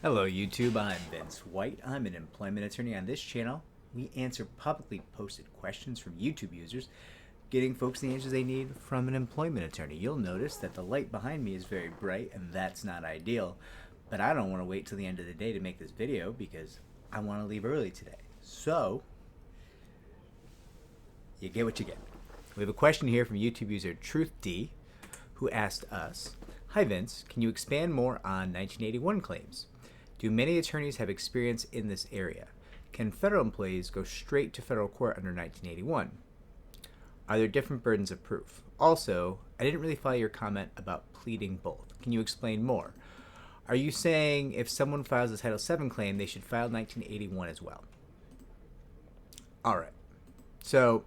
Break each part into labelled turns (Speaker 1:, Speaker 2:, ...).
Speaker 1: Hello YouTube, I'm Vince White. I'm an employment attorney. On this channel, we answer publicly posted questions from YouTube users, getting folks the answers they need from an employment attorney. You'll notice that the light behind me is very bright, and that's not ideal, but I don't want to wait till the end of the day to make this video because I want to leave early today. So, you get what you get. We have a question here from YouTube user TruthD, who asked us, "Hi Vince, can you expand more on 1981 claims? Do many attorneys have experience in this area? Can federal employees go straight to federal court under 1981? Are there different burdens of proof? Also, I didn't really follow your comment about pleading both. Can you explain more? Are you saying if someone files a Title VII claim, they should file 1981 as well?" All right. So,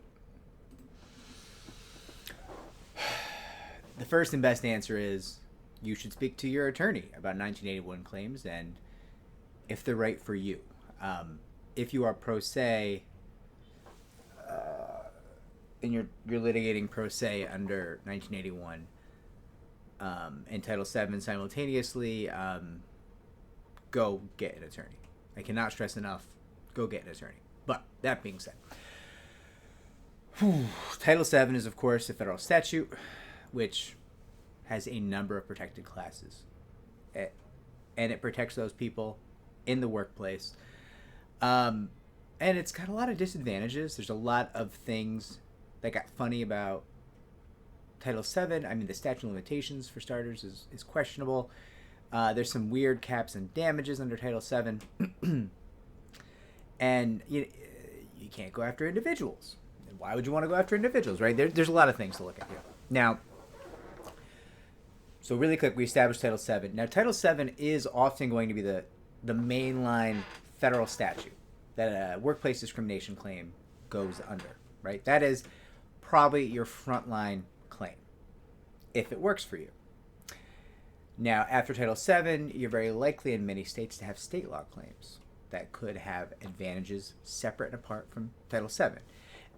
Speaker 1: the first and best answer is you should speak to your attorney about 1981 claims and if they're right for you. If you are pro se and you're litigating pro se under 1981 and Title VII simultaneously, go get an attorney. I cannot stress enough, go get an attorney. But that being said, Title VII is, of course, a federal statute which has a number of protected classes. And it protects those people in the workplace. And it's got a lot of disadvantages. There's a lot of things that got funny about Title VII. I mean, the statute of limitations, for starters, is questionable. There's some weird caps and damages under Title VII. And you can't go after individuals. Why would you want to go after individuals, right? There's a lot of things to look at here. Now, so really quick, we established Title VII. Now, Title VII is often going to be the mainline federal statute that a workplace discrimination claim goes under, right? That is probably your frontline claim, if it works for you. Now, after Title VII, you're very likely in many states to have state law claims that could have advantages separate and apart from Title VII.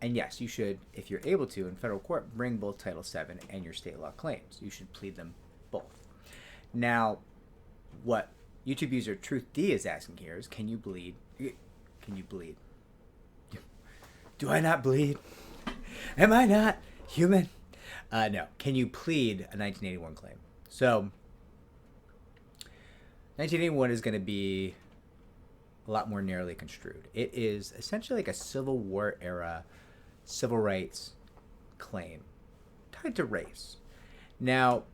Speaker 1: And yes, you should, if you're able to, in federal court, bring both Title VII and your state law claims. You should plead them both. Now, what YouTube user TruthD is asking here is, can you bleed? Can you bleed? Do I not bleed? Am I not human? No. Can you plead a 1981 claim? So, 1981 is going to be a lot more narrowly construed. It is essentially like a Civil War era civil rights claim tied to race. Now,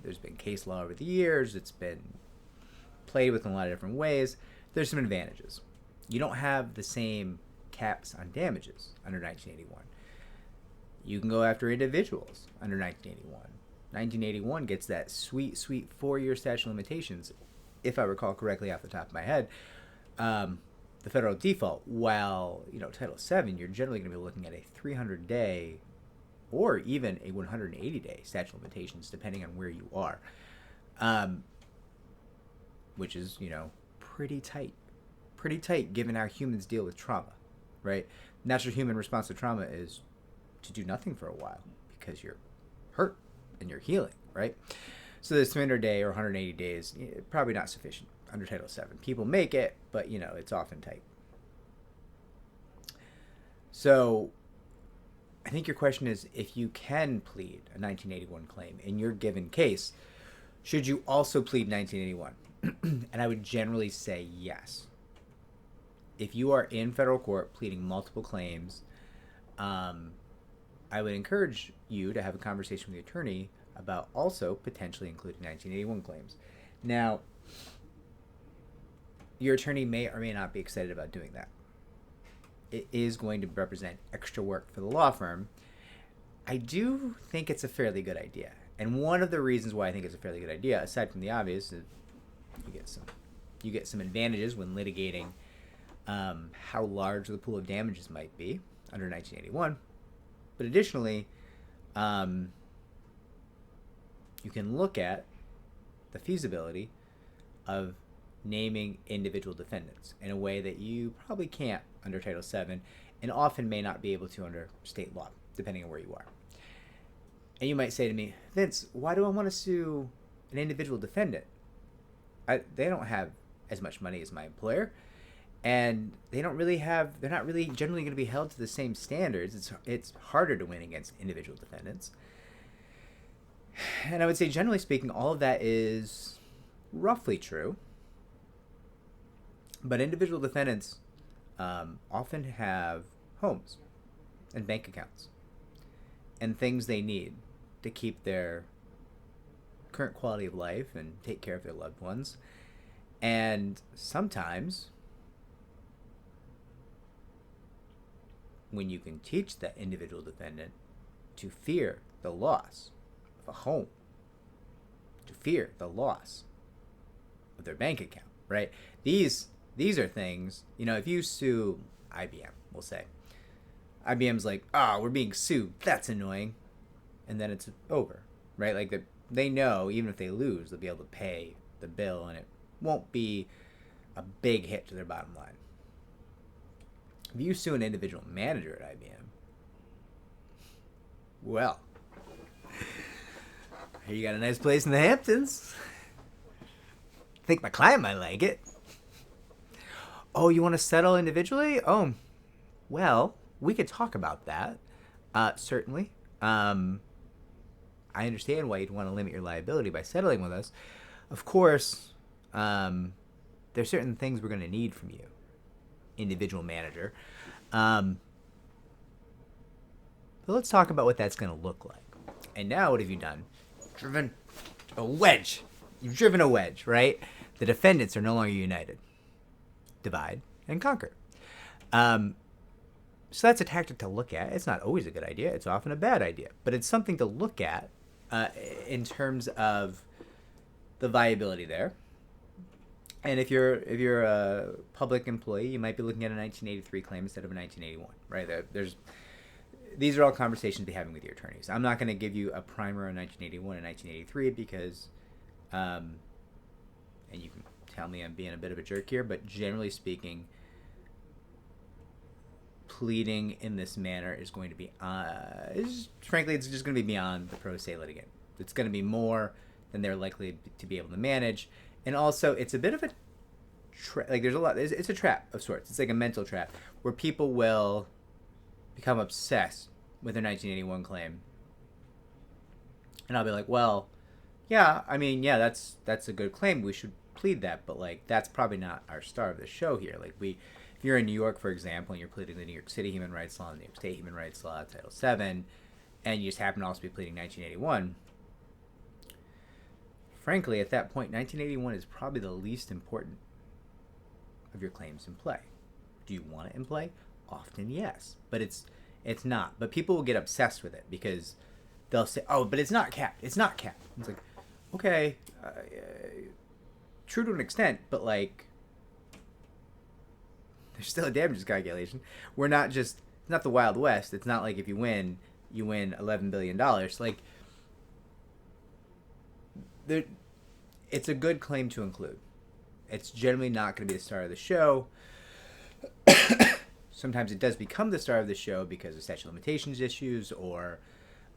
Speaker 1: there's been case law over the years. It's been played with in a lot of different ways. There's some advantages. You don't have the same caps on damages under 1981. You can go after individuals under 1981. 1981 gets that sweet 4-year statute of limitations, if I recall correctly off the top of my head, the federal default. While, Title VII, you're generally going to be looking at a 300-day or even a 180-day statute of limitations, depending on where you are, which is, pretty tight. Pretty tight given how humans deal with trauma, right? Natural human response to trauma is to do nothing for a while because you're hurt and you're healing, right? So this 300-day or 180 days, probably not sufficient under Title VII. People make it, but, it's often tight. So I think your question is, if you can plead a 1981 claim in your given case, should you also plead 1981? And I would generally say yes. If you are in federal court pleading multiple claims, I would encourage you to have a conversation with the attorney about also potentially including 1981 claims. Now, your attorney may or may not be excited about doing that. It is going to represent extra work for the law firm. I do think it's a fairly good idea. And one of the reasons why I think it's a fairly good idea, aside from the obvious, is you get some advantages when litigating how large the pool of damages might be under 1981. But additionally, you can look at the feasibility of naming individual defendants in a way that you probably can't under Title VII and often may not be able to under state law, depending on where you are. And you might say to me, Vince, why do I want to sue an individual defendant? they don't have as much money as my employer, and they're not really generally going to be held to the same standards. It's harder to win against individual defendants. And I would say, generally speaking, all of that is roughly true. But individual defendants often have homes and bank accounts and things they need to keep their current quality of life and take care of their loved ones. And sometimes, when you can teach that individual defendant to fear the loss of a home, to fear the loss of their bank account, right? These are things, if you sue IBM, we'll say, IBM's like, we're being sued, that's annoying, and then it's over, right? Like, they know even if they lose, they'll be able to pay the bill, and it won't be a big hit to their bottom line. If you sue an individual manager at IBM, well, you got a nice place in the Hamptons. I think my client might like it. Oh, you want to settle individually? Oh, well, we could talk about that. Certainly. I understand why you'd want to limit your liability by settling with us. Of course, there's certain things we're going to need from you, individual manager. But let's talk about what that's going to look like. And now, what have you done? Driven a wedge. You've driven a wedge, right? The defendants are no longer united. Divide and conquer. So that's a tactic to look at. It's not always a good idea. It's often a bad idea. But it's something to look at in terms of the viability there. And if you're a public employee, you might be looking at a 1983 claim instead of a 1981, right? These are all conversations to be having with your attorneys. I'm not going to give you a primer on 1981 and 1983 because, and you can tell me I'm being a bit of a jerk here, but generally speaking, pleading in this manner is going to be, frankly, it's just going to be beyond the pro se litigant. It's going to be more than they're likely to be able to manage. And also, it's a bit of a it's a trap of sorts. It's like a mental trap where people will become obsessed with their 1981 claim. And I'll be like, well, yeah, that's a good claim. We should plead that, but that's probably not our star of the show here. If you're in New York, for example, and you're pleading the New York City human rights law, the New York State human rights law, Title VII, and you just happen to also be pleading 1981, frankly, at that point, 1981 is probably the least important of your claims in play. Do you want it in play? Often, yes. But it's not. But people will get obsessed with it because they'll say, oh, but it's not capped. It's not capped. It's like, okay, true to an extent, but there's still a damages calculation. We're not just, it's not the Wild West. It's not like if you win $11 billion. It's a good claim to include. It's generally not going to be the star of the show. Sometimes it does become the star of the show because of statute of limitations issues or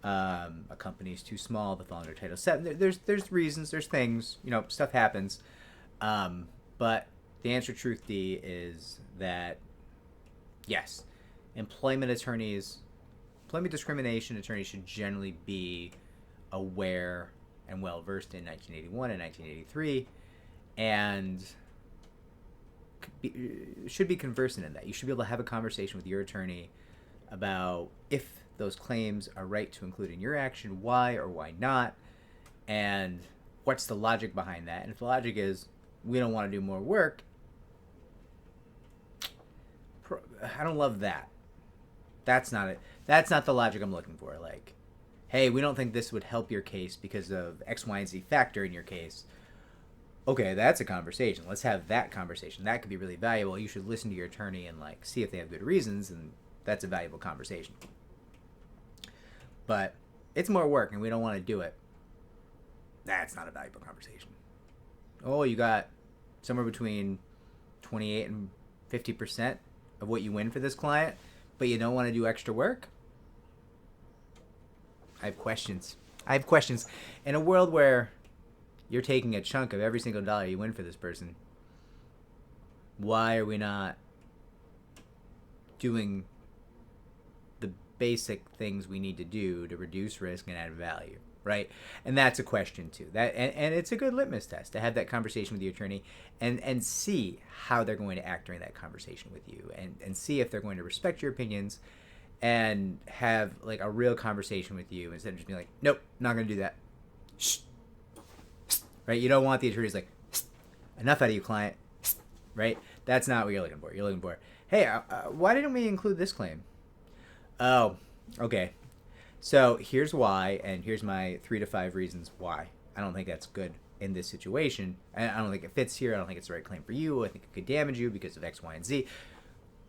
Speaker 1: a company's too small to fall under Title VII. There's reasons, there's things, stuff happens. But the answer, truth D, is that, yes, employment discrimination attorneys should generally be aware and well versed in 1981 and 1983, and should be conversant in that. You should be able to have a conversation with your attorney about if those claims are right to include in your action, why or why not, and what's the logic behind that. And if the logic is we don't want to do more work, I don't love that. That's not it. That's not the logic I'm looking for. Hey, we don't think this would help your case because of X, Y, and Z factor in your case. Okay, that's a conversation. Let's have that conversation. That could be really valuable. You should listen to your attorney and see if they have good reasons, and that's a valuable conversation. But it's more work and we don't want to do it. That's not a valuable conversation. Oh, you got somewhere between 28 and 50% of what you win for this client, but you don't want to do extra work? I have questions. In a world where, you're taking a chunk of every single dollar you win for this person. Why are we not doing the basic things we need to do to reduce risk and add value, right? And that's a question too. And it's a good litmus test to have that conversation with the attorney and see how they're going to act during that conversation with you, and see if they're going to respect your opinions and have like a real conversation with you instead of just being like, nope, not going to do that. Shh. Right? You don't want the attorneys like, enough out of you, client. Right? That's not what you're looking for. You're looking for, hey, why didn't we include this claim? Oh, okay. So here's why, and here's my 3 to 5 reasons why I don't think that's good in this situation. I don't think it fits here. I don't think it's the right claim for you. I think it could damage you because of X, Y, and Z.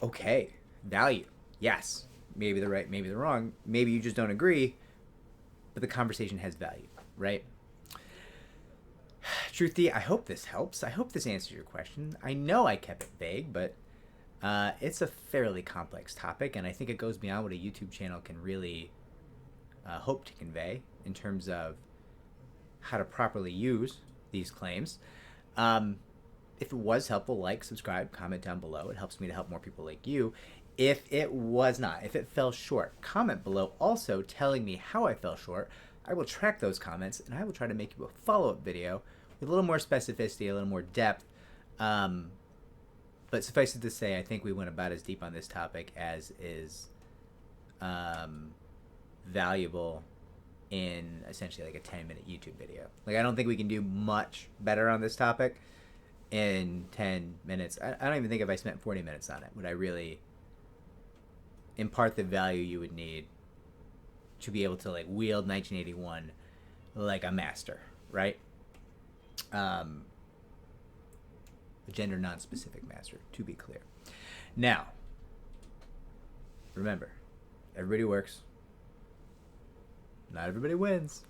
Speaker 1: Okay. Value. Yes. Maybe they're right, maybe they're wrong. Maybe you just don't agree, but the conversation has value, right? Truthy, I hope this helps. I hope this answers your question. I know I kept it vague, but it's a fairly complex topic, and I think it goes beyond what a YouTube channel can really hope to convey in terms of how to properly use these claims. If it was helpful, like, subscribe, comment down below. It helps me to help more people like you. If it was not, if it fell short, comment below also telling me how I fell short. I will track those comments, and I will try to make you a follow-up video with a little more specificity, a little more depth. But suffice it to say, I think we went about as deep on this topic as is valuable in essentially like a 10-minute YouTube video. Like, I don't think we can do much better on this topic in 10 minutes. I don't even think if I spent 40 minutes on it would I really impart the value you would need to be able to like wield 1981 like a master, right? A gender non-specific master, to be clear. Now, remember, everybody works. Not everybody wins.